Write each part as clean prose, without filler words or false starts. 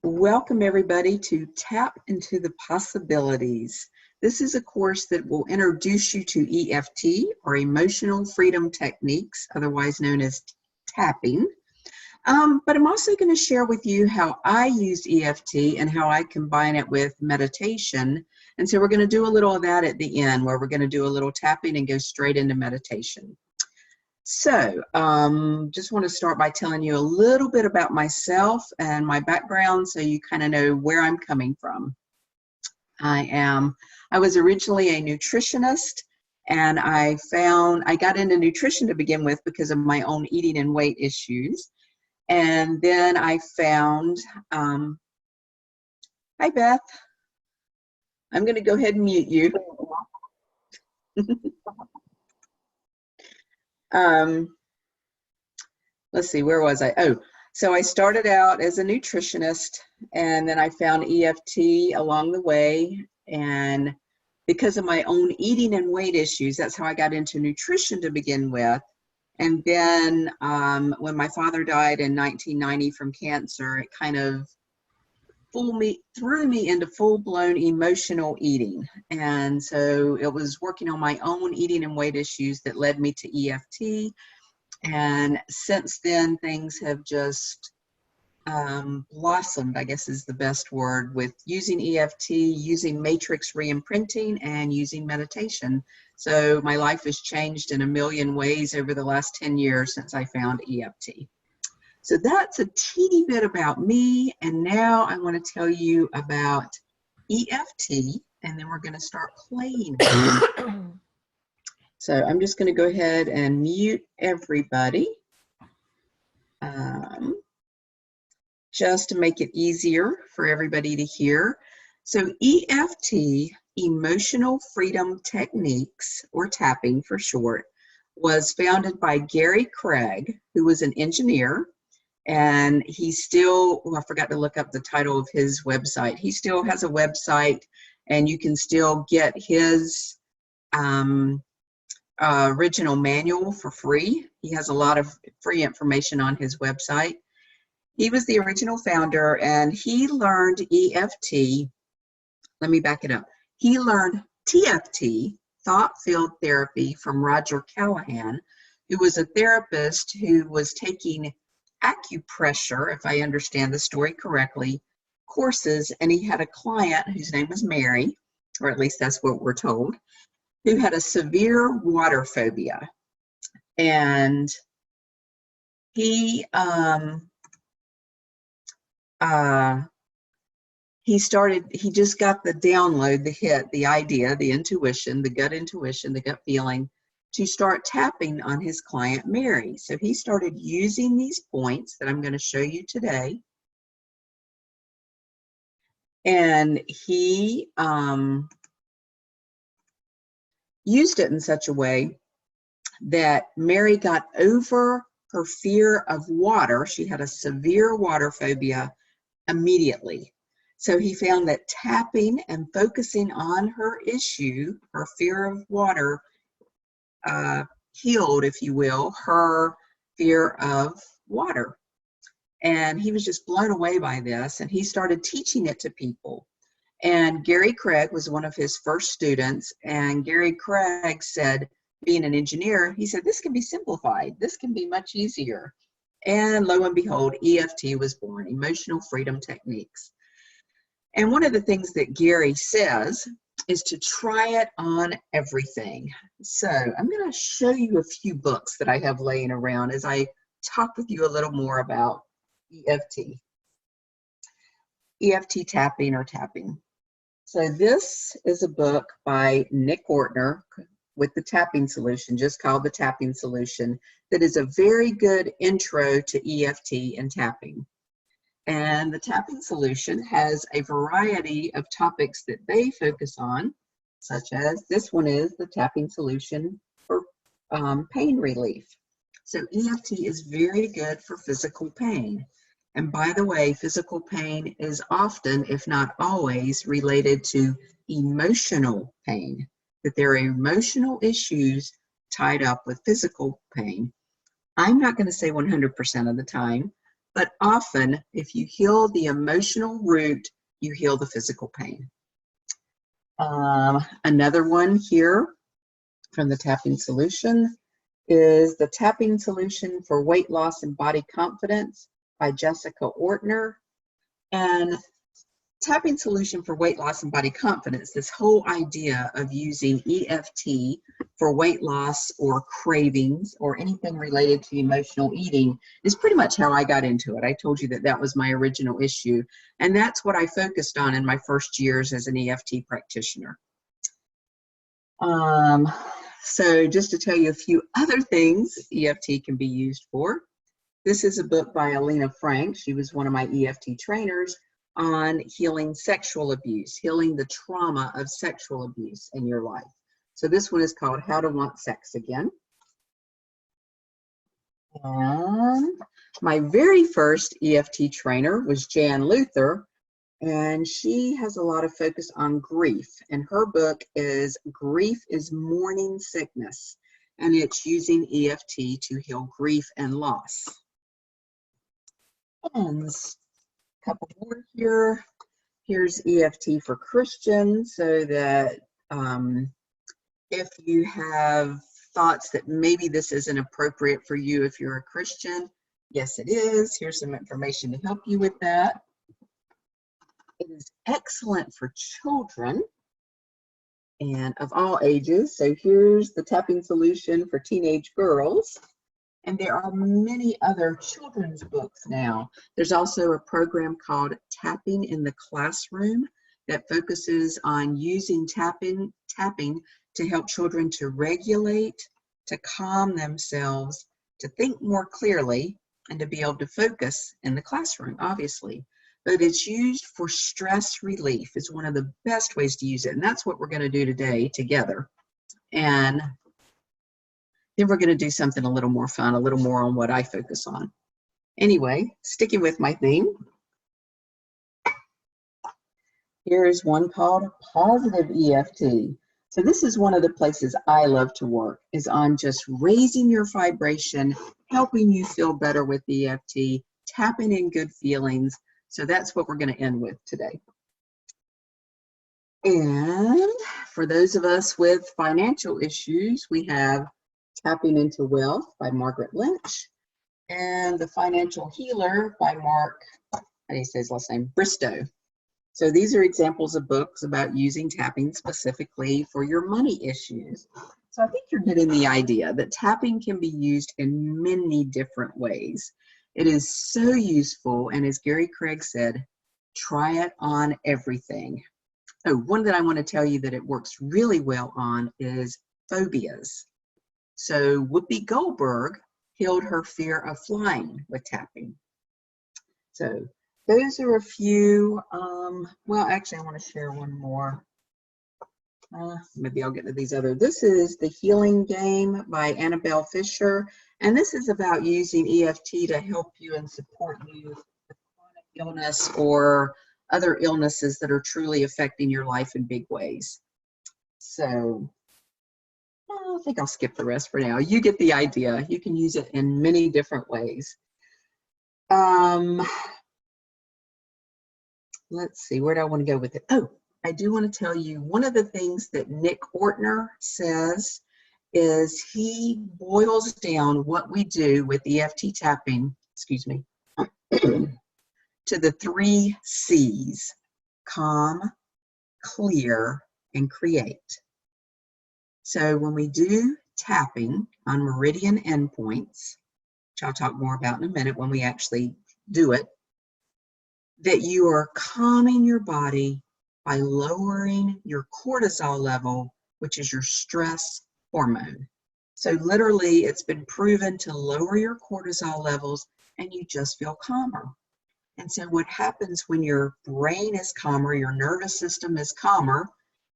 Welcome everybody to Tap into the Possibilities. This is a course that will introduce you to EFT, or Emotional Freedom Techniques, otherwise known as tapping. But I'm also going to share with you how I use EFT and how I combine it with meditation. And so we're going to do a little of that at the end, where we're going to do a little tapping and go straight into meditation. So, just want to start by telling you a little bit about myself and my background so you kind of know where I'm coming from. I was originally a nutritionist, and I got into nutrition to begin with because of my own eating and weight issues. And then I found, hi Beth, I'm going to go ahead and mute you. Let's see, where was I? Oh, so I started out as a nutritionist, and then I found EFT along the way. And because of my own eating and weight issues, that's how I got into nutrition to begin with. And then when my father died in 1990 from cancer, it kind of threw me into full-blown emotional eating. And so it was working on my own eating and weight issues that led me to EFT. And since then, things have just blossomed, I guess is the best word, with using EFT, using matrix re-imprinting, and using meditation. So my life has changed in a million ways over the last 10 years since I found EFT. So that's a teeny bit about me, and now I want to tell you about EFT, and then we're going to start playing with it. So I'm just going to go ahead and mute everybody, just to make it easier for everybody to hear. So EFT, Emotional Freedom Techniques, or tapping for short, was founded by Gary Craig, who was an engineer. And he still, I forgot to look up the title of his website. He still has a website, and you can still get his original manual for free. He has a lot of free information on his website. He was the original founder, and he learned EFT. Let me back it up. He learned TFT, thought field therapy, from Roger Callahan, who was a therapist who was taking acupressure, if I understand the story correctly, courses, and he had a client whose name was Mary, or at least that's what we're told, who had a severe water phobia. And he just got the download, the hit, the idea, the intuition, the gut feeling, to start tapping on his client Mary. So he started using these points that I'm going to show you today. And he used it in such a way that Mary got over her fear of water. She had a severe water phobia immediately. So he found that tapping and focusing on her issue, her fear of water, healed, if you will, her fear of water. And he was just blown away by this, and he started teaching it to people. And Gary Craig was one of his first students, and Gary Craig said, being an engineer, he said, this can be simplified. This can be much easier. And lo and behold, EFT was born, Emotional Freedom Techniques. And one of the things that Gary says is to try it on everything. So I'm going to show you a few books that I have laying around as I talk with you a little more about EFT. EFT tapping, or tapping. So this is a book by Nick Ortner with the tapping solution, just called The Tapping Solution, that is a very good intro to EFT and tapping. And the tapping solution has a variety of topics that they focus on, such as this one is the tapping solution for pain relief. So EFT is very good for physical pain. And by the way, physical pain is often, if not always, related to emotional pain, that there are emotional issues tied up with physical pain. I'm not going to say 100% of the time, But often, if you heal the emotional root, you heal the physical pain. Another one here from the tapping solution is the tapping solution for weight loss and body confidence by Jessica Ortner. And tapping solution for weight loss and body confidence, this whole idea of using EFT for weight loss or cravings or anything related to emotional eating is pretty much how I got into it. I told you that that was my original issue, and that's what I focused on in my first years as an EFT practitioner. So just to tell you a few other things EFT can be used for. This is a book by Alina Frank. She was one of my EFT trainers on healing sexual abuse, healing the trauma of sexual abuse in your life. So this one is called How to Want Sex Again. And my very first EFT trainer was Jan Luther, and she has a lot of focus on grief. And her book is Grief is Mourning Sickness, and it's using EFT to heal grief and loss. And a couple more here. Here's EFT for Christians, so that if you have thoughts that maybe this isn't appropriate for you if you're a Christian, yes it is. Here's some information to help you with that. It is excellent for children and of all ages. So here's the tapping solution for teenage girls. And there are many other children's books now. There's also a program called Tapping in the Classroom that focuses on using tapping to help children to regulate, to calm themselves, to think more clearly, and to be able to focus in the classroom, obviously. But it's used for stress relief. It's one of the best ways to use it. And that's what we're going to do today together. And then we're going to do something a little more fun, a little more on what I focus on. Anyway, sticking with my theme, here is one called Positive EFT. So this is one of the places I love to work, is on just raising your vibration, helping you feel better with EFT, tapping in good feelings. So that's what we're going to end with today. And for those of us with financial issues, we have Tapping into Wealth by Margaret Lynch, and The Financial Healer by Mark, how do you say his last name? Bristow. So these are examples of books about using tapping specifically for your money issues. So I think you're getting the idea that tapping can be used in many different ways. It is so useful, and as Gary Craig said, try it on everything. Oh, one that I want to tell you that it works really well on is phobias. So Whoopi Goldberg healed her fear of flying with tapping. So those are a few. Well, actually, I want to share one more. Maybe I'll get to these other. This is The Healing Game by Annabelle Fisher. And this is about using EFT to help you and support you with chronic illness or other illnesses that are truly affecting your life in big ways. So I think I'll skip the rest for now. You get the idea. You can use it in many different ways. Let's see, where do I want to go with it? Oh, I do want to tell you one of the things that Nick Ortner says is he boils down what we do with EFT tapping, excuse me, to the 3 C's: calm, clear, and create. So when we do tapping on meridian endpoints, which I'll talk more about in a minute when we actually do it, that you are calming your body by lowering your cortisol level, which is your stress hormone. So literally, it's been proven to lower your cortisol levels and you just feel calmer. And so what happens when your brain is calmer, your nervous system is calmer,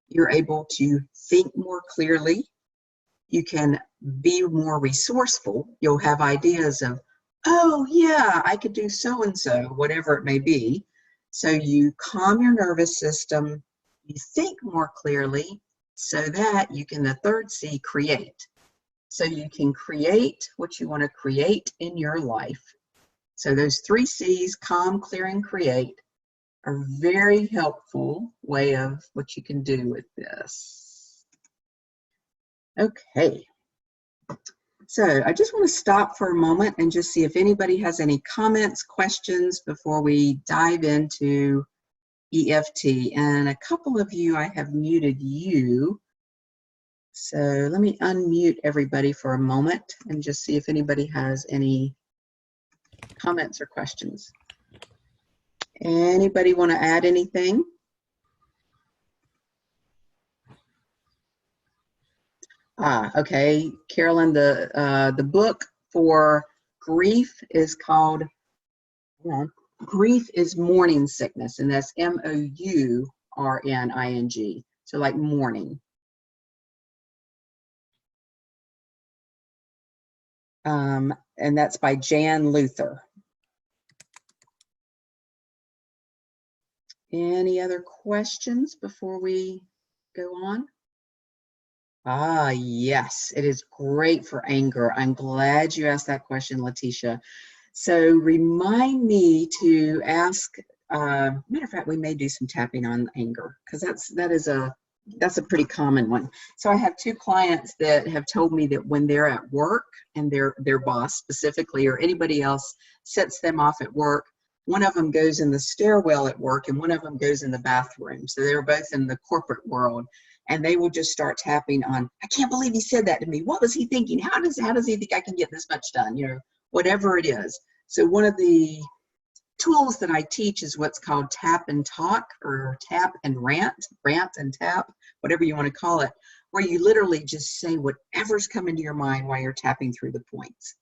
you're able to think more clearly. You can be more resourceful. You'll have ideas of, oh yeah, I could do so-and-so, whatever it may be. So you calm your nervous system, you think more clearly, so that you can, the 3rd C, create. So you can create what you want to create in your life. So those 3 C's, calm, clear, and create, are a very helpful way of what you can do with this. Okay. So I just want to stop for a moment and just see if anybody has any comments, questions before we dive into EFT. And a couple of you, I have muted you. So let me unmute everybody for a moment and just see if anybody has any comments or questions. Anybody want to add anything? Okay, Carolyn, the book for grief is called, Grief is Mourning Sickness, and that's MOURNING, so like mourning. And that's by Jan Luther. Any other questions before we go on? Yes, it is great for anger. I'm glad you asked that question, Letitia. So remind me to ask, matter of fact, we may do some tapping on anger, because that's a pretty common one. So I have 2 clients that have told me that when they're at work and their boss specifically or anybody else sets them off at work, one of them goes in the stairwell at work and one of them goes in the bathroom. So they're both in the corporate world, and they will just start tapping on, I can't believe he said that to me. What was he thinking? How does he think I can get this much done? You know, whatever it is. So one of the tools that I teach is what's called tap and talk, or tap and rant and tap, whatever you want to call it, where you literally just say whatever's coming to your mind while you're tapping through the points.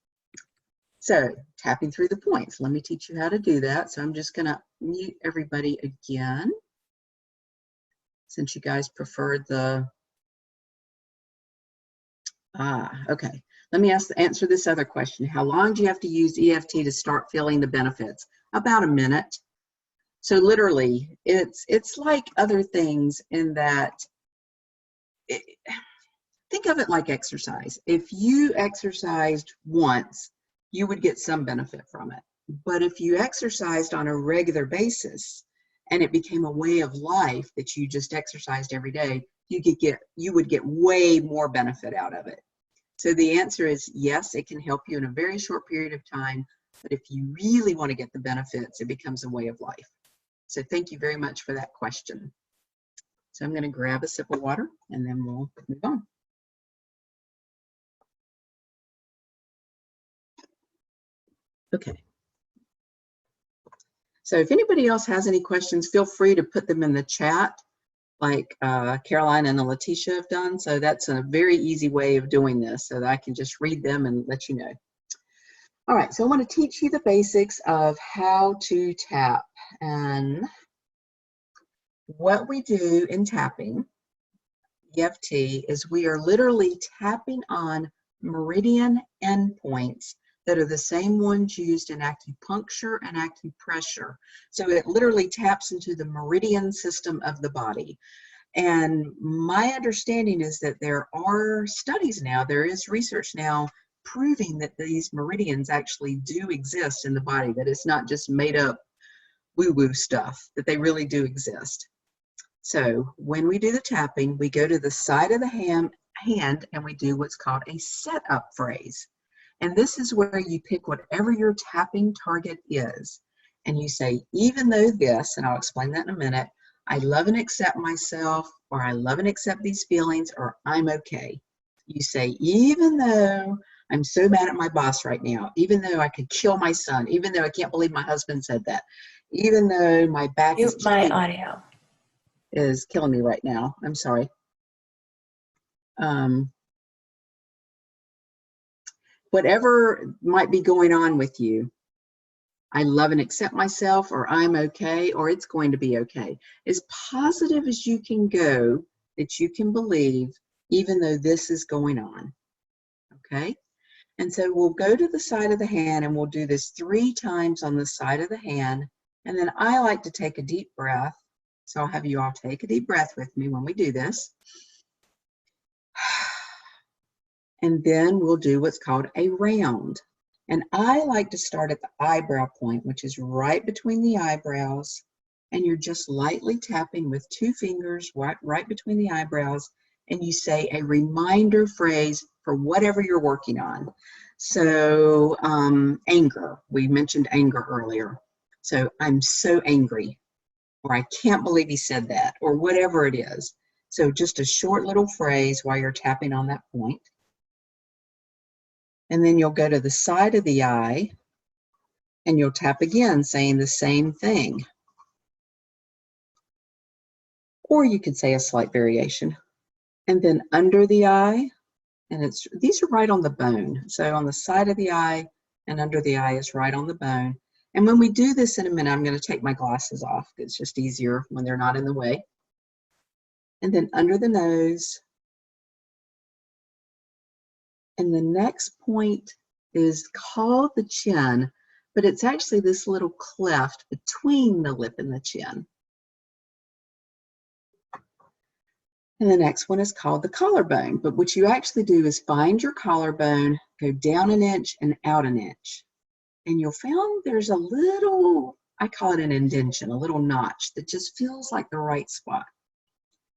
So tapping through the points, let me teach you how to do that. So I'm just going to mute everybody again, since you guys preferred the, okay. Let me answer this other question. How long do you have to use EFT to start feeling the benefits? About a minute. So literally, it's like other things in that, think of it like exercise. If you exercised once, you would get some benefit from it. But if you exercised on a regular basis and it became a way of life that you just exercised every day, you would get way more benefit out of it. So the answer is yes, it can help you in a very short period of time, but if you really want to get the benefits, it becomes a way of life. So thank you very much for that question. So I'm going to grab a sip of water and then we'll move on. Okay. So if anybody else has any questions, feel free to put them in the chat, like Caroline and Letitia have done. So that's a very easy way of doing this, so that I can just read them and let you know. All right, so I want to teach you the basics of how to tap. And what we do in tapping, EFT, is we are literally tapping on meridian endpoints that are the same ones used in acupuncture and acupressure. So it literally taps into the meridian system of the body. And my understanding is that there are studies now, there is research now proving that these meridians actually do exist in the body, that it's not just made up woo-woo stuff, that they really do exist. So when we do the tapping, we go to the side of the hand and we do what's called a setup phrase. And this is where you pick whatever your tapping target is. And you say, even though this, and I'll explain that in a minute, I love and accept myself, or I love and accept these feelings, or I'm okay. You say, even though I'm so mad at my boss right now, even though I could kill my son, even though I can't believe my husband said that, even though my back is killing me right now. I'm sorry. Whatever might be going on with you, I love and accept myself, or I'm okay, or it's going to be okay. As positive as you can go, that you can believe, even though this is going on. Okay? And so we'll go to the side of the hand and we'll do this 3 times on the side of the hand. And then I like to take a deep breath. So I'll have you all take a deep breath with me when we do this. And then we'll do what's called a round. And I like to start at the eyebrow point, which is right between the eyebrows. And you're just lightly tapping with 2 fingers right between the eyebrows. And you say a reminder phrase for whatever you're working on. So anger, we mentioned anger earlier. So I'm so angry, or I can't believe he said that, or whatever it is. So just a short little phrase while you're tapping on that point. And then you'll go to the side of the eye and you'll tap again, saying the same thing. Or you could say a slight variation. And then under the eye, and these are right on the bone. So on the side of the eye and under the eye is right on the bone. And when we do this in a minute, I'm going to take my glasses off. It's just easier when they're not in the way. And then under the nose. And the next point is called the chin, but it's actually this little cleft between the lip and the chin. And the next one is called the collarbone. But what you actually do is find your collarbone, go down an inch and out an inch. And you'll find there's a little, I call it an indentation, a little notch that just feels like the right spot.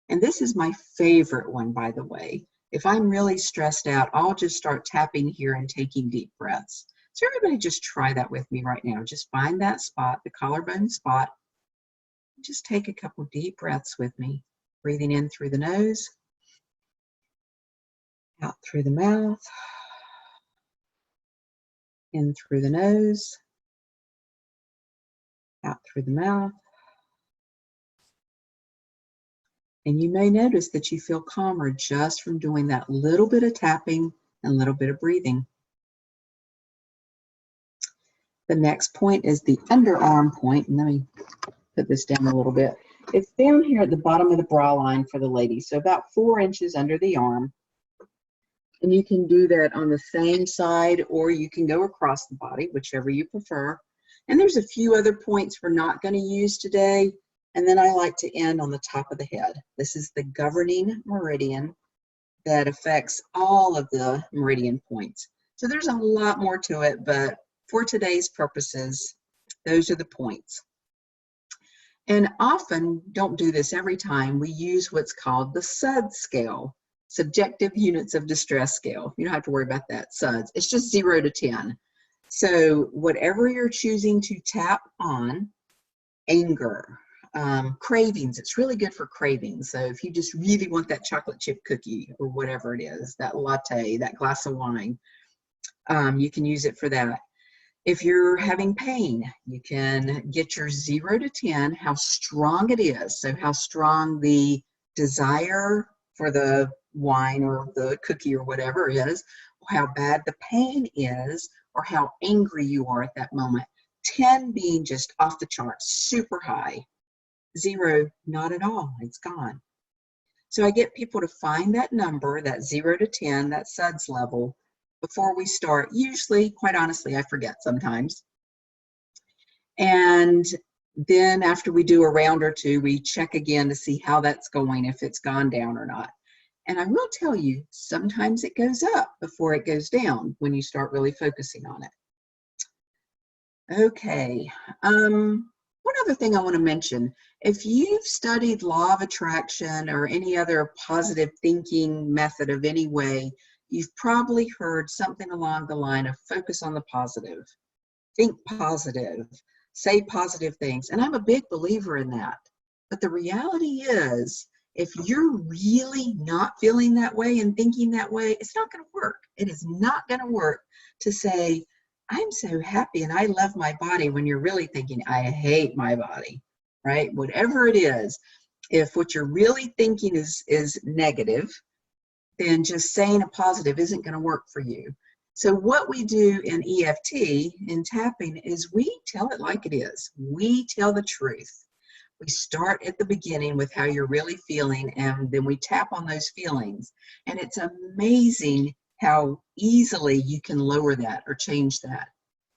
And this is my favorite one, by the way. If I'm really stressed out, I'll just start tapping here and taking deep breaths. So everybody just try that with me right now. Just find that spot, the collarbone spot. Just take a couple deep breaths with me. Breathing in through the nose, out through the mouth, in through the nose, out through the mouth. And you may notice that you feel calmer just from doing that little bit of tapping and a little bit of breathing. The next point is the underarm point. And let me put this down a little bit. It's down here at the bottom of the bra line for the ladies, so about 4 inches under the arm. And you can do that on the same side, or you can go across the body, whichever you prefer. And there's a few other points we're not going to use today. And then I like to end on the top of the head. This is the governing meridian that affects all of the meridian points. So there's a lot more to it, but for today's purposes, those are the points. And often, don't do this every time, we use what's called the SUD scale, Subjective Units of Distress Scale. You don't have to worry about that, SUDS. It's just 0 to 10. So whatever you're choosing to tap on, anger, cravings, it's really good for cravings. So if you just really want that chocolate chip cookie or whatever it is, that latte, that glass of wine, you can use it for that. If you're having pain, you can get your 0 to 10, how strong it is. So how strong the desire for the wine or the cookie or whatever is, how bad the pain is, or how angry you are at that moment. 10 being just off the charts, super high. 0, not at all, it's gone. So I get people to find that number, that 0 to 10, that SUDS level, before we start. Usually, quite honestly, I forget sometimes. And then after we do a round or two, we check again to see how that's going, if it's gone down or not. And I will tell you, sometimes it goes up before it goes down when you start really focusing on it. Okay, one other thing I want to mention, if you've studied law of attraction or any other positive thinking method of any way, you've probably heard something along the line of focus on the positive, think positive, say positive things. And I'm a big believer in that. But the reality is, if you're really not feeling that way and thinking that way, it's not going to work. It is not going to work to say, I'm so happy and I love my body, when you're really thinking, I hate my body, right? Whatever it is, if what you're really thinking is negative, then just saying a positive isn't going to work for you. So what we do in EFT, in tapping, is we tell it like it is. We tell the truth. We start at the beginning with how you're really feeling, and then we tap on those feelings. And it's amazing how easily you can lower that or change that.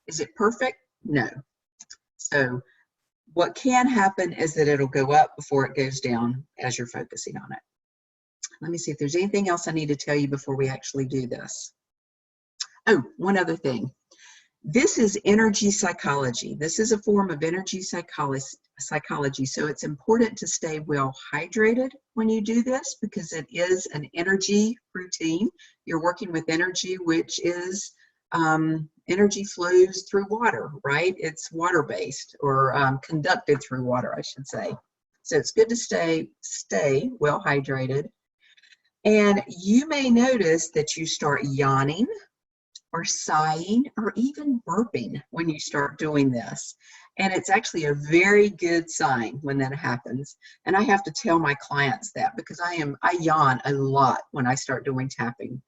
Is it perfect? No. So what can happen is that it'll go up before it goes down as you're focusing on it. Let me see if there's anything else I need to tell you before we actually do this. Oh, one other thing. This is energy psychology. This is a form of energy psychology. So it's important to stay well hydrated when you do this because it is an energy routine. You're working with energy, which is energy flows through water, right? It's water-based or conducted through water, I should say. So it's good to stay well hydrated. And you may notice that you start yawning or sighing or even burping when you start doing this. And it's actually a very good sign when that happens. And I have to tell my clients that because I yawn a lot when I start doing tapping.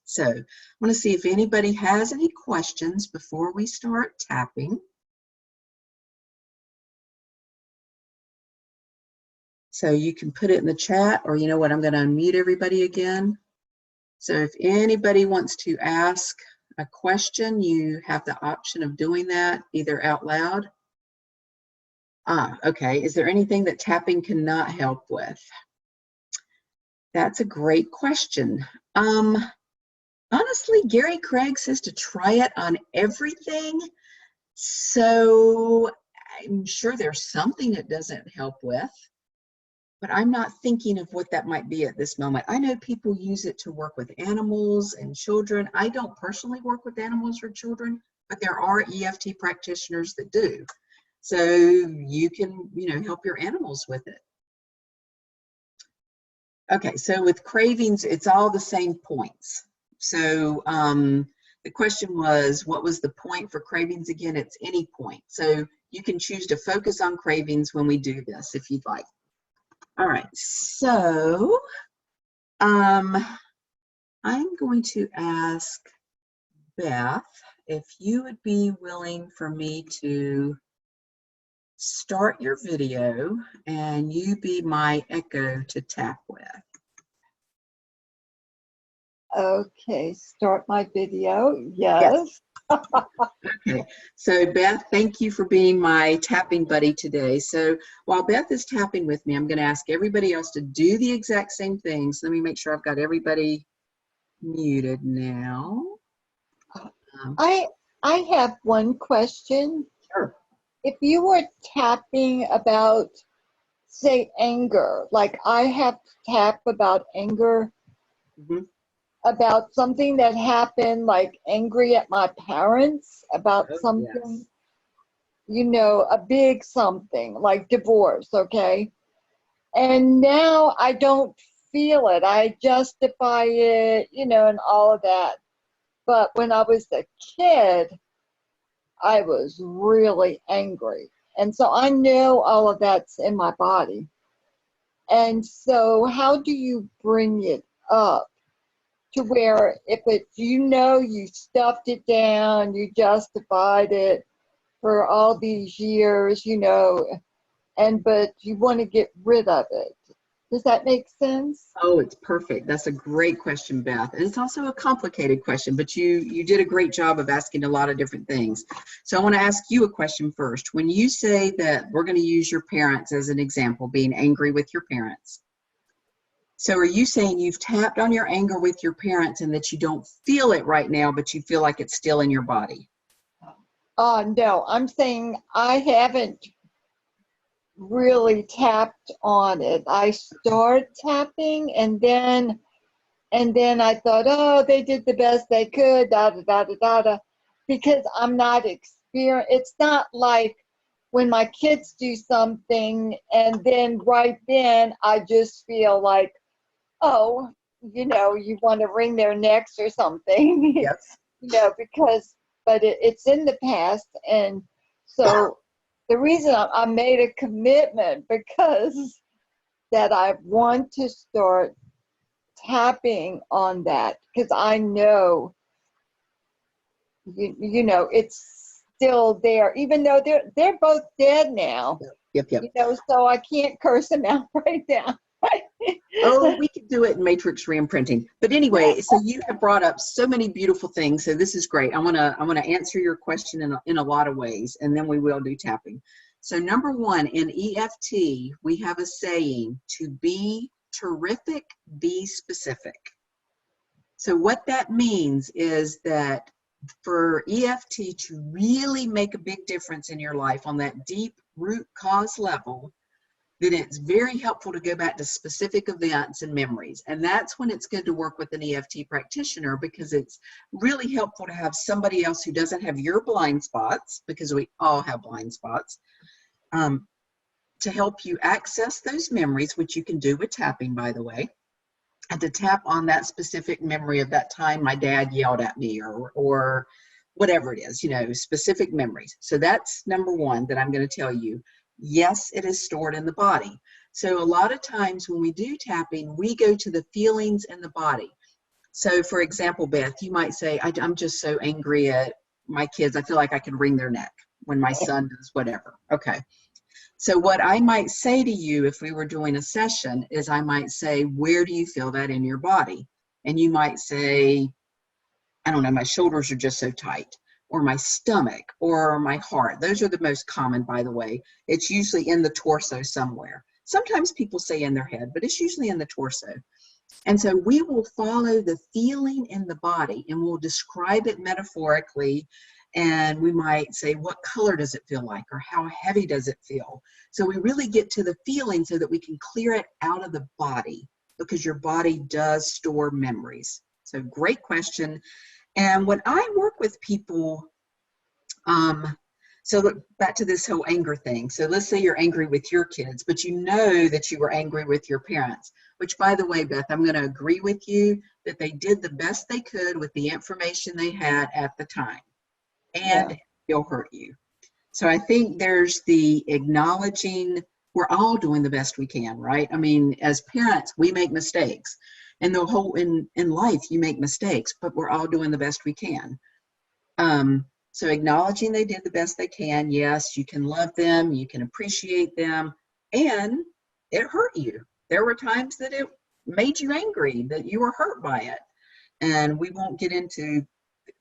So I want to see if anybody has any questions before we start tapping. So you can put it in the chat, or you know what, I'm going to unmute everybody again. So if anybody wants to ask a question, you have the option of doing that either out loud. Okay. Is there anything that tapping cannot help with? That's a great question. Honestly, Gary Craig says to try it on everything. So I'm sure there's something it doesn't help with, but I'm not thinking of what that might be at this moment. I know people use it to work with animals and children. I don't personally work with animals or children, but there are EFT practitioners that do. So you can, help your animals with it. Okay, so with cravings, it's all the same points. So the question was, what was the point for cravings again? It's any point. So you can choose to focus on cravings when we do this if you'd like. All right, so I'm going to ask Beth if you would be willing for me to start your video and you be my echo to tap with. Okay, start my video. Yes. Okay, so Beth, thank you for being my tapping buddy today. So while Beth is tapping with me, I'm going to ask everybody else to do the exact same things. Let me make sure I've got everybody muted now. I have one question. Sure. If you were tapping about, say, anger, like I have to tap about anger, about something that happened, like angry at my parents about something, yes. A big something, like divorce, okay? And now I don't feel it. I justify it, and all of that. But when I was a kid, I was really angry. And so I know all of that's in my body. And so how do you bring it up to where if it's, you stuffed it down, you justified it for all these years, but you want to get rid of it. Does that make sense? Oh, it's perfect. That's a great question, Beth. And it's also a complicated question, but you did a great job of asking a lot of different things. So I want to ask you a question first. When you say that we're going to use your parents as an example, being angry with your parents. So are you saying you've tapped on your anger with your parents and that you don't feel it right now, but you feel like it's still in your body? No, I'm saying I haven't really tapped on it. I started tapping and then I thought, oh, they did the best they could, because I'm not experienced. It's not like when my kids do something and then right then I just feel like, oh, you want to wring their necks or something. Yes. But it's in the past. And so the reason I made a commitment because that I want to start tapping on that because I know, it's still there, even though they're both dead now. Yep. So I can't curse them out right now. Oh, we could do it in matrix reimprinting. But anyway, so you have brought up so many beautiful things. So this is great. I want to answer your question in a lot of ways, and then we will do tapping. So number one, in EFT, we have a saying, to be terrific, be specific. So what that means is that for EFT to really make a big difference in your life on that deep root cause level, then it's very helpful to go back to specific events and memories. And that's when it's good to work with an EFT practitioner, because it's really helpful to have somebody else who doesn't have your blind spots, because we all have blind spots, to help you access those memories, which you can do with tapping, by the way, and to tap on that specific memory of that time my dad yelled at me, or whatever it is, you know, specific memories. So that's number one that I'm going to tell you. Yes, it is stored in the body. So a lot of times when we do tapping, we go to the feelings in the body. So for example, Beth, you might say, I'm just so angry at my kids. I feel like I could wring their neck when my son does whatever. Okay. So what I might say to you if we were doing a session is I might say, where do you feel that in your body? And you might say, I don't know, my shoulders are just so tight, or my stomach, or my heart. Those are the most common, by the way. It's usually in the torso somewhere. Sometimes people say in their head, but it's usually in the torso. And so we will follow the feeling in the body, and we'll describe it metaphorically. And we might say, what color does it feel like? Or how heavy does it feel? So we really get to the feeling so that we can clear it out of the body, because your body does store memories. So great question. And when I work with people, so look back to this whole anger thing. So let's say you're angry with your kids, but you know that you were angry with your parents, which, by the way, Beth, I'm going to agree with you that they did the best they could with the information they had at the time, and it'll hurt you. So I think there's the acknowledging we're all doing the best we can, right? I mean, as parents, we make mistakes. And the whole in life, you make mistakes, but we're all doing the best we can. So acknowledging they did the best they can. Yes, you can love them, you can appreciate them, and it hurt you. There were times that it made you angry, that you were hurt by it. And we won't get into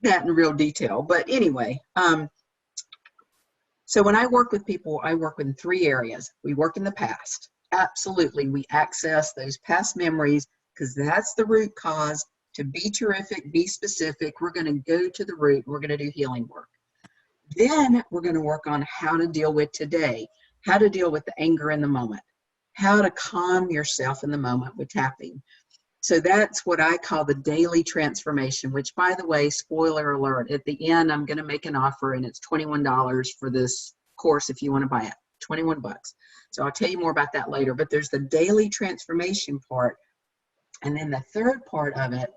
that in real detail. But anyway, so when I work with people, I work in 3 areas. We work in the past. Absolutely, we access those past memories, because that's the root cause. To be terrific, be specific, we're going to go to the root, we're going to do healing work. Then we're going to work on how to deal with today, how to deal with the anger in the moment, how to calm yourself in the moment with tapping. So that's what I call the daily transformation, which, by the way, spoiler alert, at the end, I'm going to make an offer, and it's $21 for this course if you want to buy it, 21 bucks. So I'll tell you more about that later, but there's the daily transformation part. And then the third part of it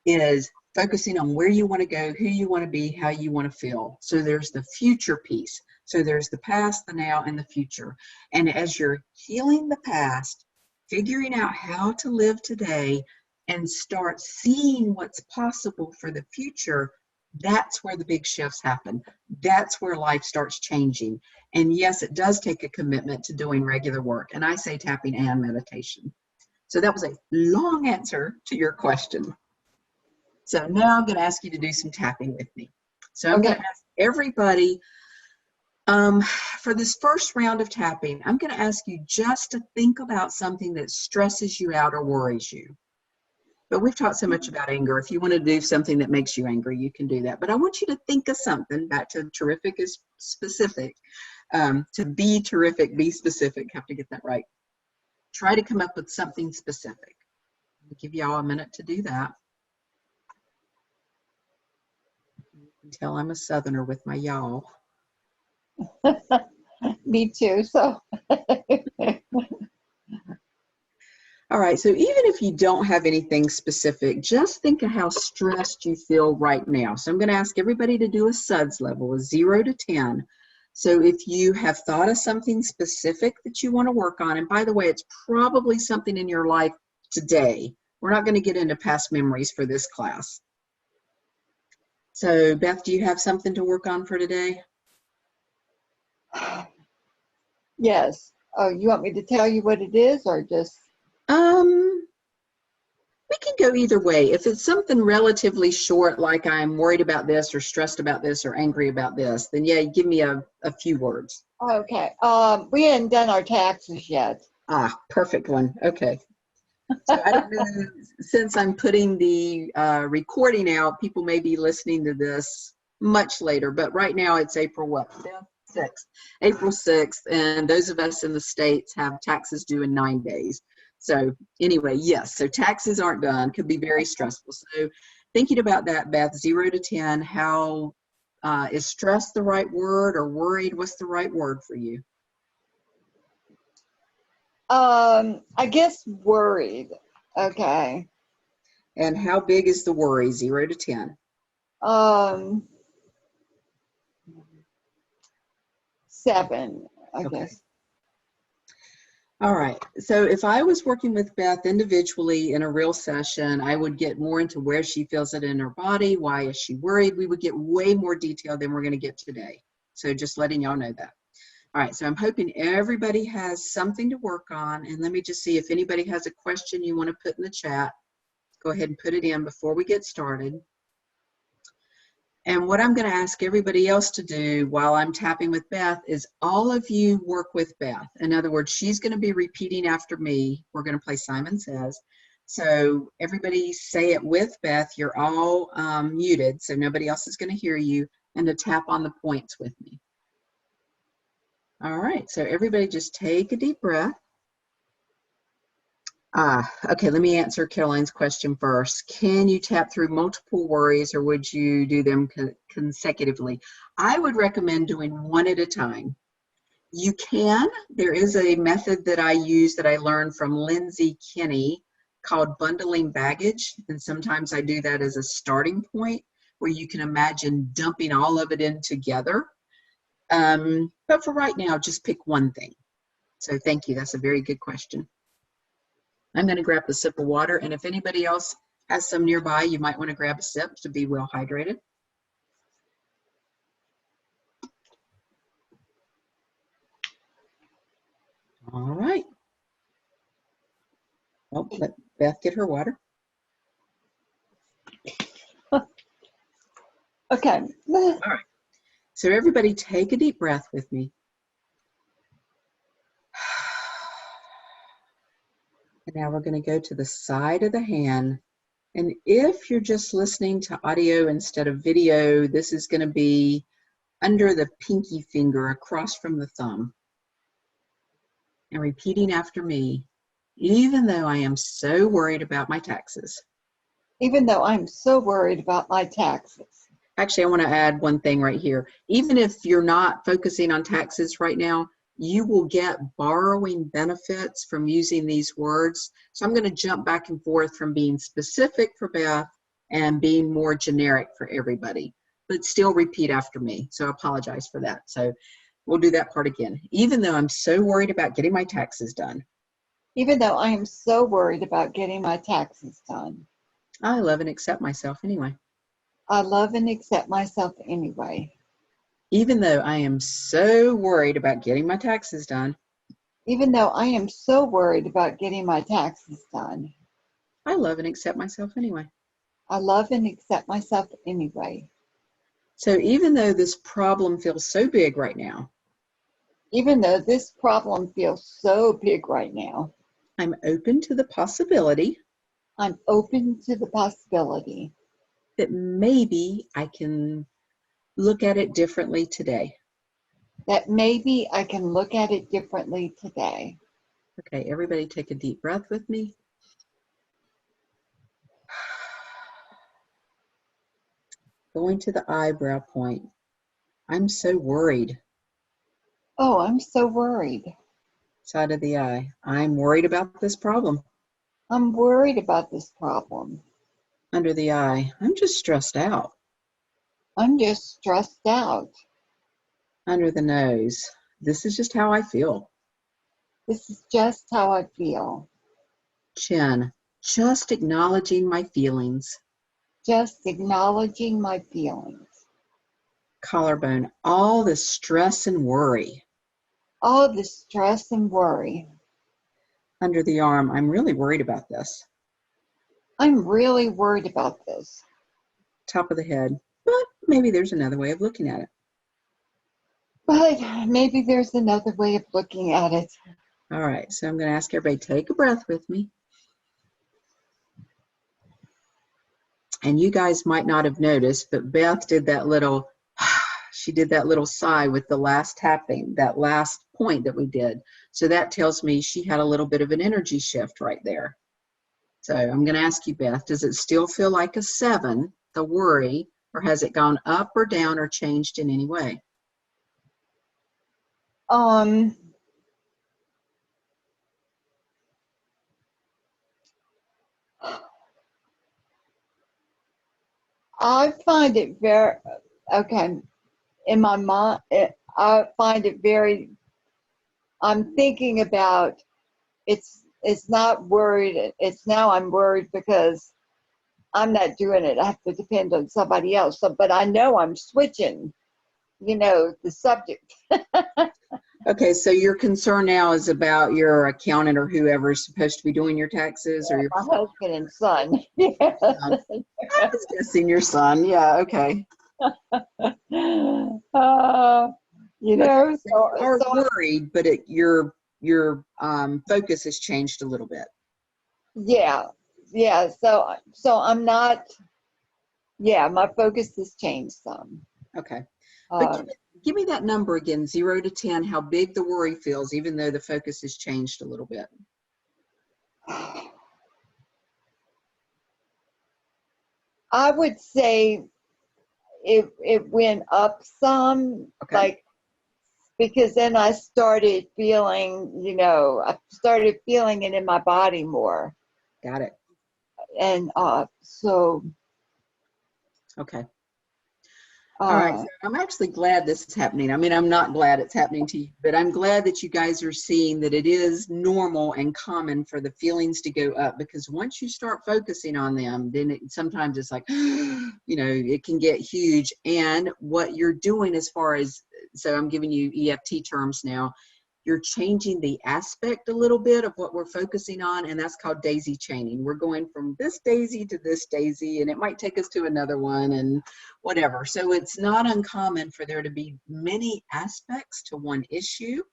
is focusing on where you want to go, who you want to be, how you want to feel. So there's the future piece. So there's the past, the now, and the future. And as you're healing the past, figuring out how to live today and start seeing what's possible for the future, that's where the big shifts happen. That's where life starts changing. And yes, it does take a commitment to doing regular work. And I say tapping and meditation. So that was a long answer to your question. So now I'm going to ask you to do some tapping with me. So I'm going to ask everybody, for this first round of tapping, I'm going to ask you just to think about something that stresses you out or worries you. But we've talked so much about anger. If you want to do something that makes you angry, you can do that. But I want you to think of something, back to terrific is specific, to be terrific, be specific, have to get that right. Try to come up with something specific. I'll give y'all a minute to do that. You can tell I'm a Southerner with my y'all. Me too, so. All right, so even if you don't have anything specific, just think of how stressed you feel right now. So I'm going to ask everybody to do a SUDS level, a 0 to 10. So if you have thought of something specific that you want to work on, and by the way, it's probably something in your life today. We're not going to get into past memories for this class. So Beth, do you have something to work on for today? Yes. Oh, you want me to tell you what it is, or just? We can go either way. If it's something relatively short, like I'm worried about this or stressed about this or angry about this, then yeah, give me a few words. Okay. We hadn't done our taxes yet. Ah, perfect one. Okay. So I don't know, since I'm putting the recording out, people may be listening to this much later, but right now it's April what? 6th. April 6th, and those of us in the States have taxes due in 9 days. So anyway, yes, so taxes aren't done, could be very stressful. So thinking about that, Beth, 0 to 10, how is stress the right word, or worried? What's the right word for you? I guess worried. Okay. And how big is the worry, 0 to 10? 7, I Okay. guess. All right. So if I was working with Beth individually in a real session, I would get more into where she feels it in her body. Why is she worried? We would get way more detail than we're going to get today. So just letting y'all know that. All right. So I'm hoping everybody has something to work on. And let me just see if anybody has a question you want to put in the chat. Go ahead and put it in before we get started. And what I'm going to ask everybody else to do while I'm tapping with Beth is all of you work with Beth. In other words, she's going to be repeating after me. We're going to play Simon Says. So everybody say it with Beth. You're all muted, so nobody else is going to hear you, and to tap on the points with me. All right, so everybody just take a deep breath. Okay, let me answer Caroline's question first. Can you tap through multiple worries, or would you do them consecutively? I would recommend doing one at a time. You can. There is a method that I use that I learned from Lindsay Kinney called bundling baggage, and sometimes I do that as a starting point where you can imagine dumping all of it in together. But for right now, just pick one thing. So thank you. That's a very good question. I'm going to grab a sip of water, and if anybody else has some nearby, you might want to grab a sip to be well hydrated. All right. Oh, let Beth get her water. Okay. All right. So everybody take a deep breath with me. And now we're going to go to the side of the hand. And if you're just listening to audio instead of video, this is going to be under the pinky finger across from the thumb. And repeating after me, even though I am so worried about my taxes. Even though I'm so worried about my taxes. Actually, I want to add one thing right here. Even if you're not focusing on taxes right now, you will get borrowing benefits from using these words. So I'm going to jump back and forth from being specific for Beth and being more generic for everybody, but still repeat after me. So I apologize for that. So we'll do that part again. Even though I'm so worried about getting my taxes done. Even though I am so worried about getting my taxes done. I love and accept myself anyway. I love and accept myself anyway. Even though I am so worried about getting my taxes done. Even though I am so worried about getting my taxes done. I love and accept myself anyway. I love and accept myself anyway. So even though this problem feels so big right now. Even though this problem feels so big right now. I'm open to the possibility. I'm open to the possibility. That maybe I can look at it differently today. That maybe I can look at it differently today. Okay, everybody take a deep breath with me. Going to the eyebrow point. I'm so worried. Oh, I'm so worried. Side of the eye. I'm worried about this problem. I'm worried about this problem. Under the eye. I'm just stressed out. I'm just stressed out. Under the nose. This is just how I feel. This is just how I feel. Chin. Just acknowledging my feelings. Just acknowledging my feelings. Collarbone. All the stress and worry. All the stress and worry. Under the arm. I'm really worried about this. I'm really worried about this. Top of the head. But maybe there's another way of looking at it. But maybe there's another way of looking at it. All right, so I'm going to ask everybody, take a breath with me. And you guys might not have noticed, but Beth did that little, she did that little sigh with the last tapping, that last point that we did. So that tells me she had a little bit of an energy shift right there. So I'm going to ask you, Beth, does it still feel like a 7, the worry, or has it gone up or down or changed in any way? I find it very, okay, in my mind, I find it very, I'm thinking about, it's not worried, it's now I'm worried because I'm not doing it. I have to depend on somebody else. So, but I know I'm switching, the subject. Okay, so your concern now is about your accountant or whoever is supposed to be doing your taxes, or your My husband and son. Yeah. son. I was guessing your son. Yeah, okay. You You are worried, but your focus has changed a little bit. yeah. So I'm not, my focus has changed some. Okay. But Uh, give me that number again, 0 to 10, how big the worry feels, even though the focus has changed a little bit. I would say it went up some, Okay. like, because then I started feeling, I started feeling it in my body more. Got it. And so. Okay. All right. So I'm actually glad this is happening. I mean, I'm not glad it's happening to you, but I'm glad that you guys are seeing that it is normal and common for the feelings to go up, because once you start focusing on them, then sometimes it's like, it can get huge. And what you're doing as far as, so I'm giving you EFT terms now, you're changing the aspect a little bit of what we're focusing on, and that's called daisy chaining. We're going from this daisy to this daisy, and it might take us to another one and whatever. So it's not uncommon for there to be many aspects to one issue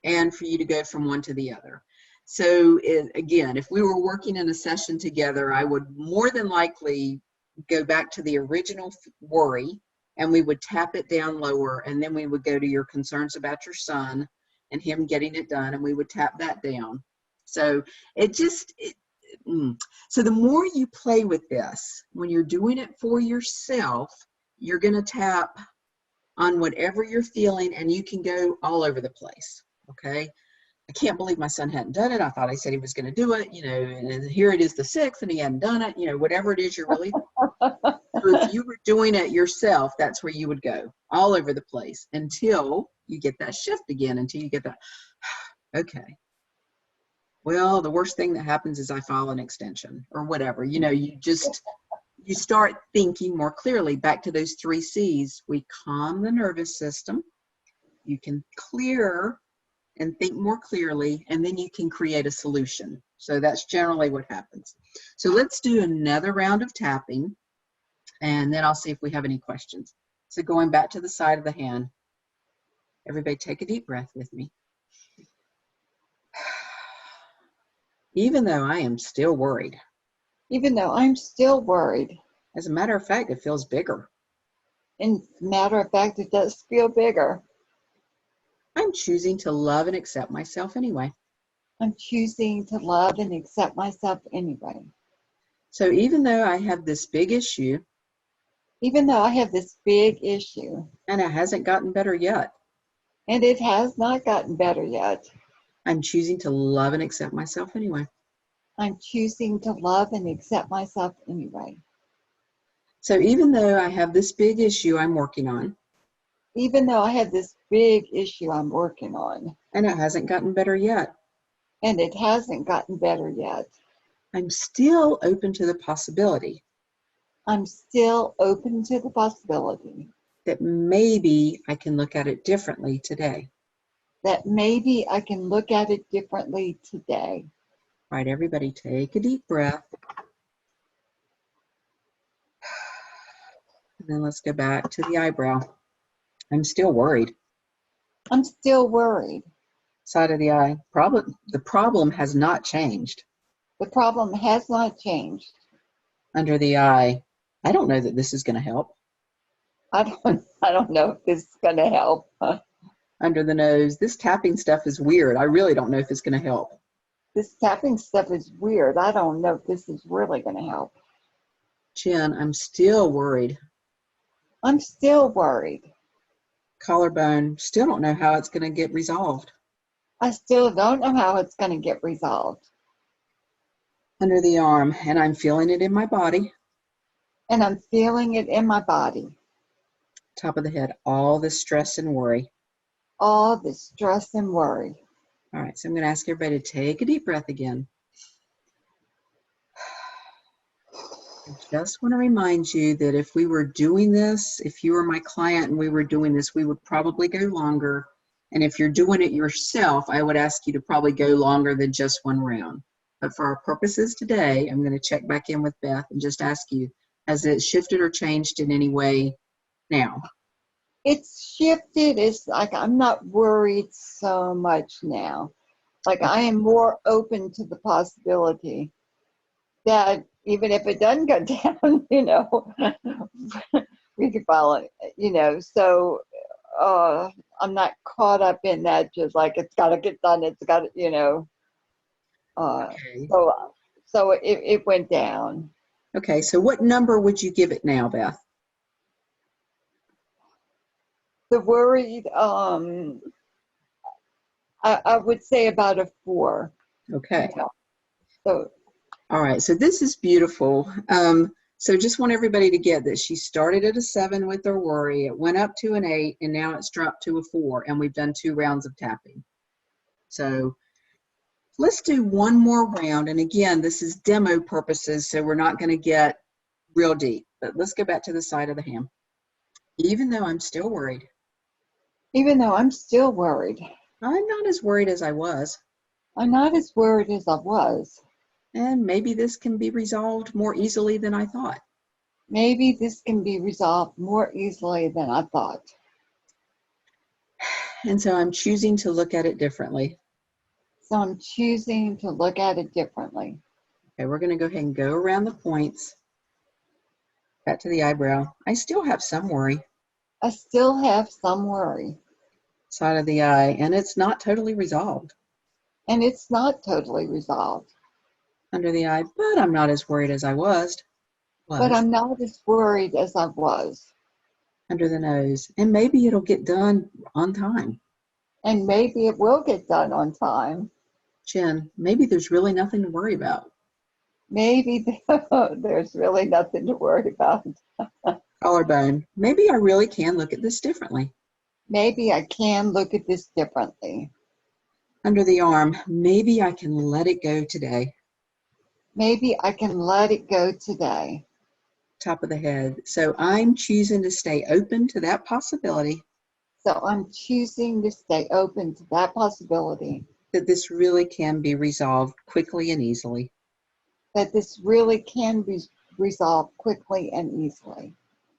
and for you to go from one to the other. So again, if we were working in a session together, I would more than likely go back to the original worry, and we would tap it down lower, and then we would go to your concerns about your son and him getting it done, and we would tap that down. So so the more you play with this, when you're doing it for yourself, you're going to tap on whatever you're feeling, and you can go all over the place. Okay. I can't believe my son hadn't done it. I thought he said he was going to do it, and here it is the 6th and he hadn't done it, whatever it is you're really doing. So if you were doing it yourself, that's where you would go all over the place until you get that shift again, until you get that, okay, well, the worst thing that happens is I file an extension or whatever, you start thinking more clearly. Back to those 3 C's. We calm the nervous system. You can clear and think more clearly, and then you can create a solution. So that's generally what happens. So let's do another round of tapping, and then I'll see if we have any questions. So going back to the side of the hand, everybody take a deep breath with me. Even though I am still worried. Even though I'm still worried. As a matter of fact, it feels bigger. And matter of fact, it does feel bigger. I'm choosing to love and accept myself anyway. I'm choosing to love and accept myself anyway. So even though I have this big issue. Even though I have this big issue. And it hasn't gotten better yet. And it has not gotten better yet. I'm choosing to love and accept myself anyway. I'm choosing to love and accept myself anyway. So even though I have this big issue I'm working on. Even though I have this big issue I'm working on. And it hasn't gotten better yet. And it hasn't gotten better yet. I'm still open to the possibility. I'm still open to the possibility. That maybe I can look at it differently today. That maybe I can look at it differently today. All right, everybody take a deep breath. And then let's go back to the eyebrow. I'm still worried. I'm still worried. Side of the eye. The problem has not changed. The problem has not changed. Under the eye. I don't know that this is going to help. I don't know if this is going to help. Under the nose, this tapping stuff is weird. I really don't know if it's going to help. This tapping stuff is weird. I don't know if this is really going to help. Chin, I'm still worried. I'm still worried. Collarbone, still don't know how it's going to get resolved. I still don't know how it's going to get resolved. Under the arm, and I'm feeling it in my body. And I'm feeling it in my body. Top of the head, all the stress and worry. All the stress and worry. All right, so I'm going to ask everybody to take a deep breath again. I just want to remind you that if we were doing this, if you were my client and we were doing this, we would probably go longer. And if you're doing it yourself, I would ask you to probably go longer than just one round. But for our purposes today, I'm going to check back in with Beth and just ask you, has it shifted or changed in any way now? It's shifted. It's like I'm not worried so much now. Like I am more open to the possibility that even if it doesn't go down, we could follow it, so I'm not caught up in that, just like it's got to get done, it's got to, Okay. So it went down. Okay, so what number would you give it now, Beth? The worried, I would say about a 4. Okay. So all right, so this is beautiful. So just want everybody to get that she started at a 7 with her worry, it went up to an 8, and now it's dropped to a 4, and we've done 2 rounds of tapping. So let's do one more round, and again, this is demo purposes, so we're not going to get real deep, but let's go back to the side of the hand. Even though I'm still worried. Even though I'm still worried. I'm not as worried as I was. I'm not as worried as I was. And maybe this can be resolved more easily than I thought. Maybe this can be resolved more easily than I thought. And so I'm choosing to look at it differently. So I'm choosing to look at it differently. Okay, we're going to go ahead and go around the points. Back to the eyebrow. I still have some worry. I still have some worry. Side of the eye, and it's not totally resolved. And it's not totally resolved. Under the eye, but I'm not as worried as I was. But I'm not as worried as I was. Under the nose, and maybe it'll get done on time. And maybe it will get done on time. Chin, maybe there's really nothing to worry about. Maybe there's really nothing to worry about. Collarbone, maybe I really can look at this differently. Maybe I can look at this differently. Under the arm, maybe I can let it go today. Maybe I can let it go today. Top of the head. So I'm choosing to stay open to that possibility. So I'm choosing to stay open to that possibility. That this really can be resolved quickly and easily. That this really can be resolved quickly and easily.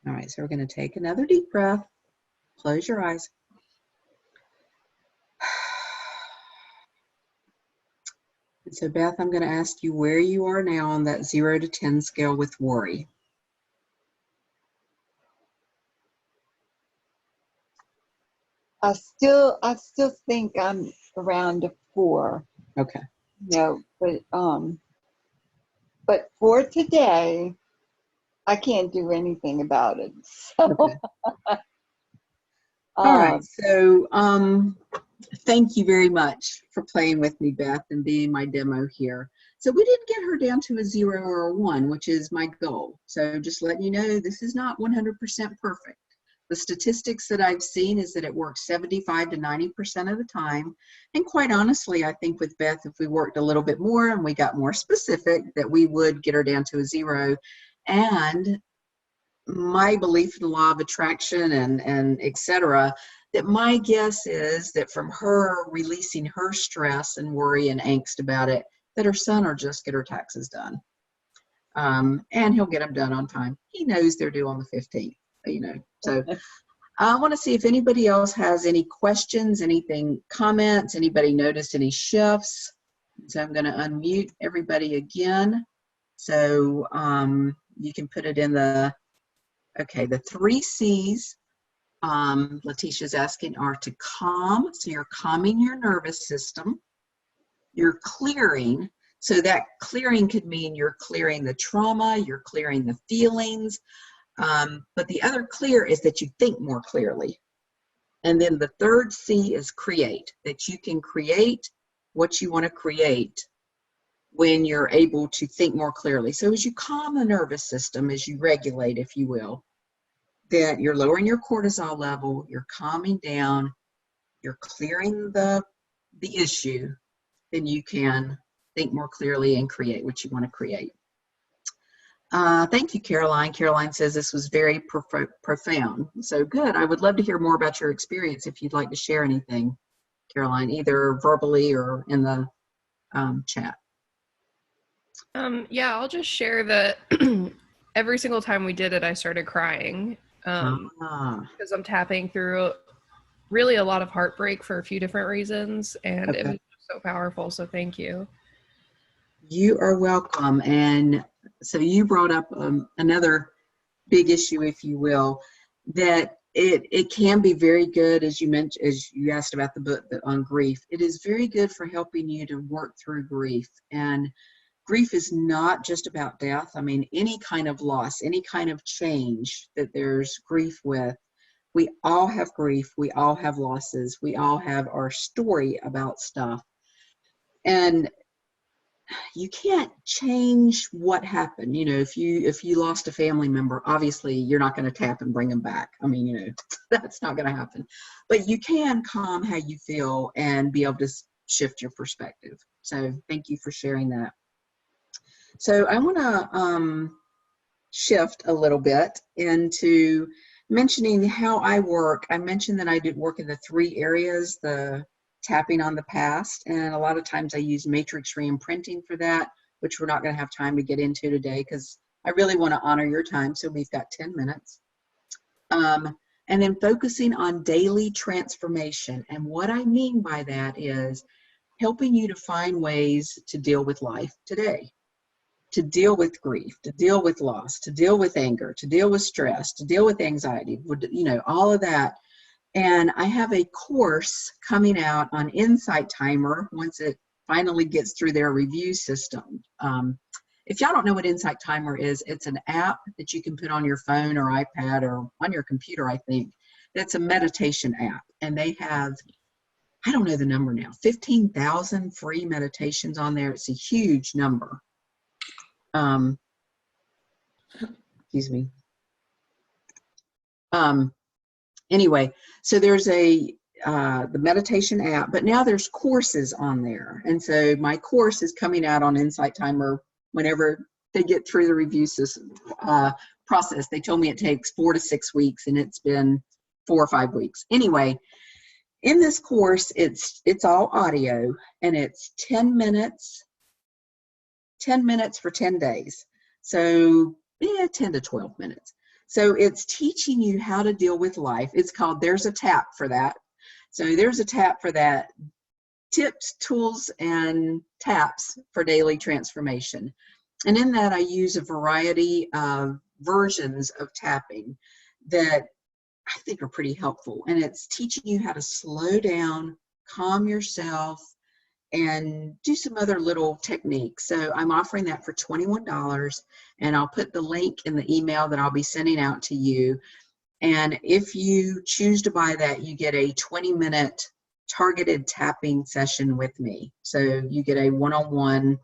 All right, so we're going to take another deep breath. Close your eyes. And so Beth, I'm going to ask you where you are now on that 0 to 10 scale with worry. I still think I'm around a 4. Okay. But for today, I can't do anything about it. So, Okay. All right. So thank you very much for playing with me, Beth, and being my demo here. So we didn't get her down to a 0 or a 1, which is my goal. So just letting you know, this is not 100% perfect. The statistics that I've seen is that it works 75 to 90% of the time. And quite honestly, I think with Beth, if we worked a little bit more and we got more specific, that we would get her down to a 0. And my belief in the law of attraction and et cetera, that my guess is that from her releasing her stress and worry and angst about it, that her son will just get her taxes done. And he'll get them done on time. He knows they're due on the 15th, So I want to see if anybody else has any questions, anything, comments, anybody noticed any shifts. So I'm going to unmute everybody again. So you can put it in the, okay, the 3 C's, Letitia's asking, are to calm. So you're calming your nervous system. You're clearing. So that clearing could mean you're clearing the trauma, you're clearing the feelings. But the other clear is that you think more clearly. And then the 3rd C is create, that you can create what you want to create when you're able to think more clearly. So as you calm the nervous system, as you regulate, if you will, that you're lowering your cortisol level, you're calming down, you're clearing the issue, then you can think more clearly and create what you want to create. Thank you, Caroline. Caroline says this was very profound. So good. I would love to hear more about your experience if you'd like to share anything, Caroline, either verbally or in the chat. Yeah, I'll just share that every single time we did it, I started crying because I'm tapping through really a lot of heartbreak for a few different reasons, and it was so powerful. So thank you. You are welcome. And so you brought up another big issue, if you will, that it can be very good, as you mentioned, as you asked about the book on grief. It is very good for helping you to work through grief. And grief is not just about death. I mean, any kind of loss, any kind of change that there's grief with, we all have grief. We all have losses. We all have our story about stuff. And you can't change what happened. You know, if you lost a family member, obviously you're not going to tap and bring them back. I mean, you know, that's not going to happen. But you can calm how you feel and be able to shift your perspective. So thank you for sharing that. So I want to shift a little bit into mentioning how I work. I mentioned that I did work in the 3 areas, the tapping on the past, and a lot of times I use matrix re-imprinting for that, which we're not going to have time to get into today because I really want to honor your time, so we've got 10 minutes. And then focusing on daily transformation, and what I mean by that is helping you to find ways to deal with life today, to deal with grief, to deal with loss, to deal with anger, to deal with stress, to deal with anxiety, you know, all of that. And I have a course coming out on Insight Timer once it finally gets through their review system. If y'all don't know what Insight Timer is, it's an app that you can put on your phone or iPad or on your computer, I think. That's a meditation app. And they have, I don't know the number now, 15,000 free meditations on there. It's a huge number. Excuse me. Anyway, so there's the meditation app, but now there's courses on there. And so my course is coming out on Insight Timer whenever they get through the review system, process. They told me it takes 4 to 6 weeks, and it's been 4 or 5 weeks. Anyway, in this course, it's all audio, and it's 10 minutes for 10 days. So yeah, 10 to 12 minutes. So it's teaching you how to deal with life. It's called There's a Tap for That. So there's a tap for that. Tips, tools, and taps for daily transformation. And in that, I use a variety of versions of tapping that I think are pretty helpful. And it's teaching you how to slow down, calm yourself, and do some other little techniques. So I'm offering that for $21, and I'll put the link in the email that I'll be sending out to you. And if you choose to buy that, you get a 20-minute targeted tapping session with me. So you get a one-on-one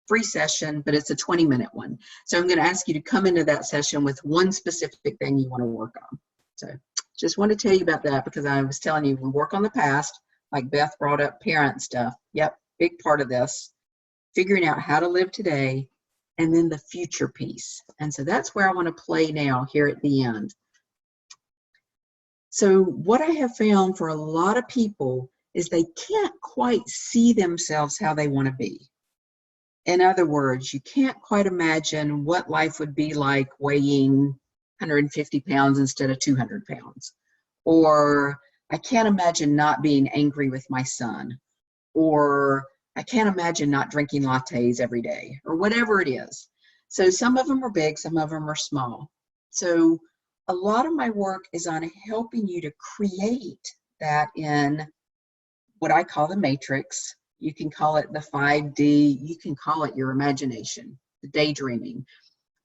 free session, but it's a 20-minute one. So I'm going to ask you to come into that session with one specific thing you want to work on. So just want to tell you about that because I was telling you we work on the past, like Beth brought up parent stuff. Yep, big part of this. Figuring out how to live today, and then the future piece. And so that's where I want to play now here at the end. So what I have found for a lot of people is they can't quite see themselves how they want to be. In other words, you can't quite imagine what life would be like weighing 150 pounds instead of 200 pounds. Or I can't imagine not being angry with my son. Or I can't imagine not drinking lattes every day, or whatever it is. So some of them are big, some of them are small. So a lot of my work is on helping you to create that in what I call the matrix. You can call it the 5D, you can call it your imagination, the daydreaming,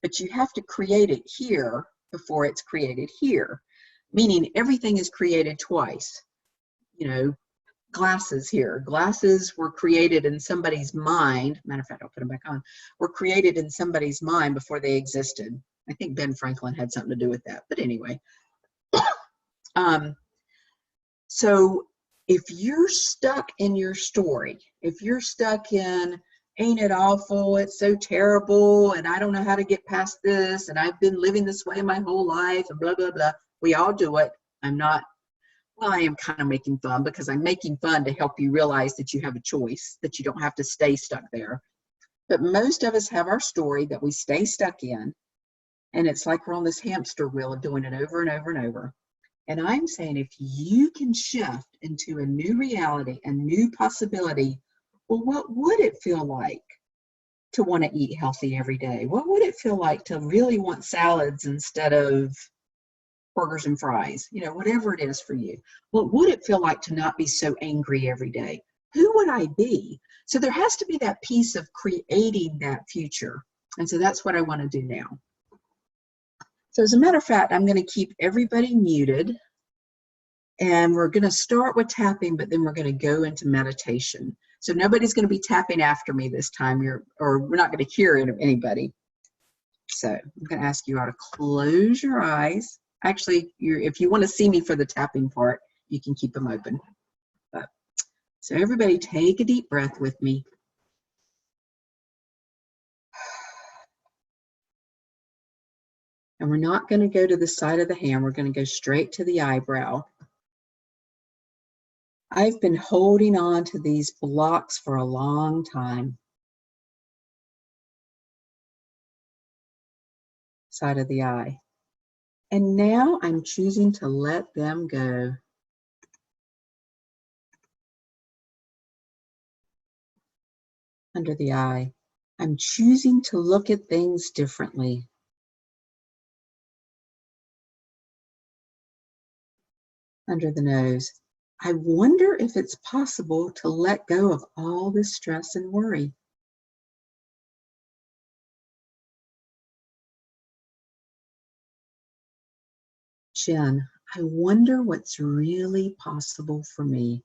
but you have to create it here before it's created here, meaning everything is created twice. You know, glasses here. Glasses were created in somebody's mind. Matter of fact, I'll put them back on. Were created in somebody's mind before they existed. I think Ben Franklin had something to do with that. But anyway, so if you're stuck in your story, if you're stuck in, ain't it awful, it's so terrible, and I don't know how to get past this, and I've been living this way my whole life, and blah, blah, blah. We all do it. I'm not, well, I am kind of making fun because I'm making fun to help you realize that you have a choice, that you don't have to stay stuck there. But most of us have our story that we stay stuck in, and it's like we're on this hamster wheel of doing it over and over and over. And I'm saying if you can shift into a new reality, a new possibility, well, what would it feel like to want to eat healthy every day? What would it feel like to really want salads instead of burgers and fries? You know, whatever it is for you. What would it feel like to not be so angry every day? Who would I be? So there has to be that piece of creating that future. And so that's what I want to do now. So as a matter of fact, I'm going to keep everybody muted, and we're going to start with tapping, but then we're going to go into meditation. So nobody's going to be tapping after me this time, or we're not going to hear anybody. So I'm going to ask you all to close your eyes. Actually, if you want to see me for the tapping part, you can keep them open. So everybody take a deep breath with me. And we're not going to go to the side of the hand. We're going to go straight to the eyebrow. I've been holding on to these blocks for a long time. Side of the eye. And now I'm choosing to let them go. Under the eye. I'm choosing to look at things differently. Under the nose. I wonder if it's possible to let go of all this stress and worry. Chin. I wonder what's really possible for me.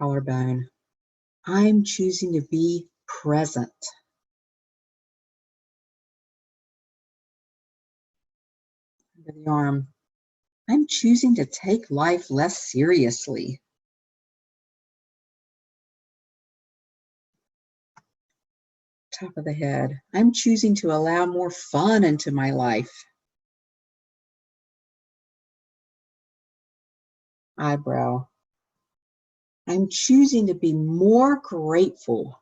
Collarbone. I'm choosing to be present. Under the arm. I'm choosing to take life less seriously. Top of the head. I'm choosing to allow more fun into my life. Eyebrow. I'm choosing to be more grateful.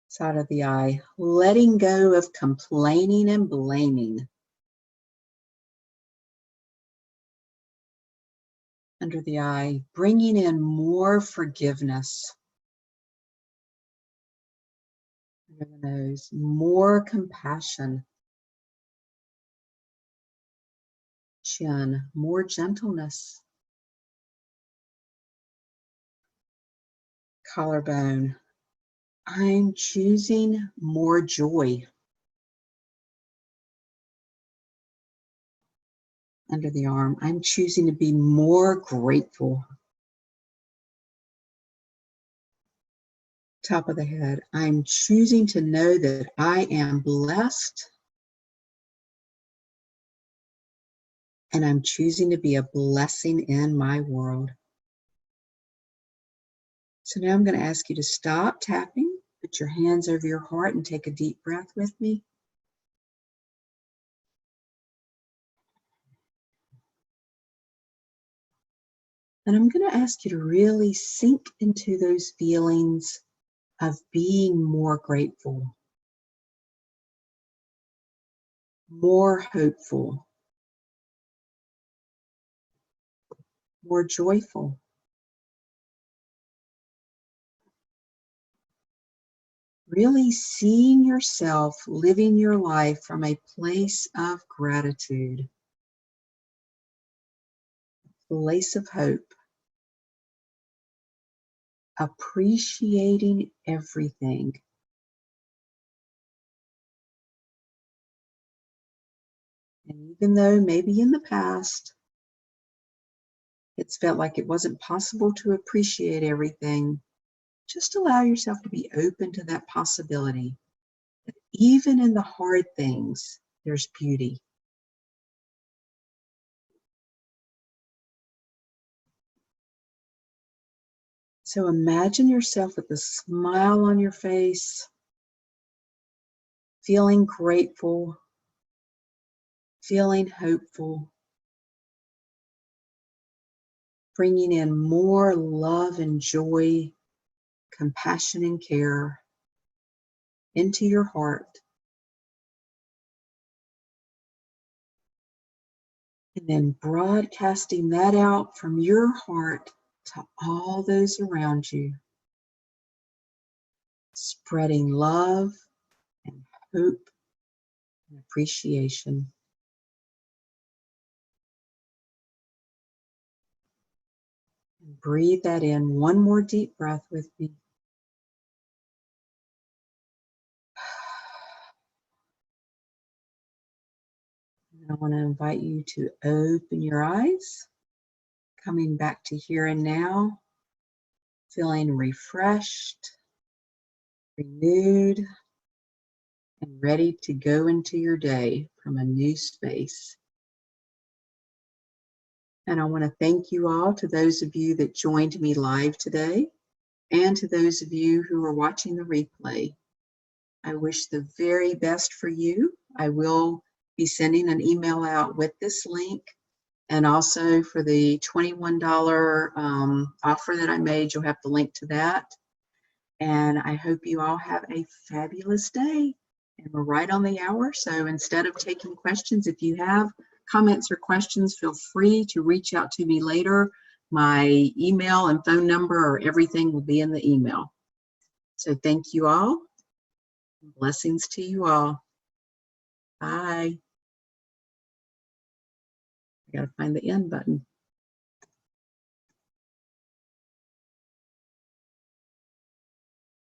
Side of the eye. Letting go of complaining and blaming. Under the eye. Bringing in more forgiveness. Under the nose. More compassion. Chin. More gentleness. Collarbone. I'm choosing more joy. Under the arm. I'm choosing to be more grateful. Top of the head. I'm choosing to know that I am blessed, and I'm choosing to be a blessing in my world. So now I'm going to ask you to stop tapping, put your hands over your heart, and take a deep breath with me. And I'm going to ask you to really sink into those feelings of being more grateful, more hopeful, more joyful. really seeing yourself living your life from a place of gratitude, a place of hope, appreciating everything. And even though maybe in the past it's felt like it wasn't possible to appreciate everything, just allow yourself to be open to that possibility. That even in the hard things, there's beauty. So imagine yourself with a smile on your face, feeling grateful, feeling hopeful, bringing in more love and joy, compassion and care into your heart. And then broadcasting that out from your heart to all those around you, spreading love and hope and appreciation. And breathe that in. One more deep breath with me. And I want to invite you to open your eyes, coming back to here and now, feeling refreshed, renewed, and ready to go into your day from a new space. And I want to thank you all, to those of you that joined me live today, and to those of you who are watching the replay. I wish the very best for you. I will be sending an email out with this link, and also for the $21 offer that I made, you'll have the link to that. And I hope you all have a fabulous day. And we're right on the hour, so instead of taking questions, if you have comments or questions, feel free to reach out to me later. My email and phone number, or everything, will be in the email. So thank you all. Blessings to you all. Bye. I gotta find the end button.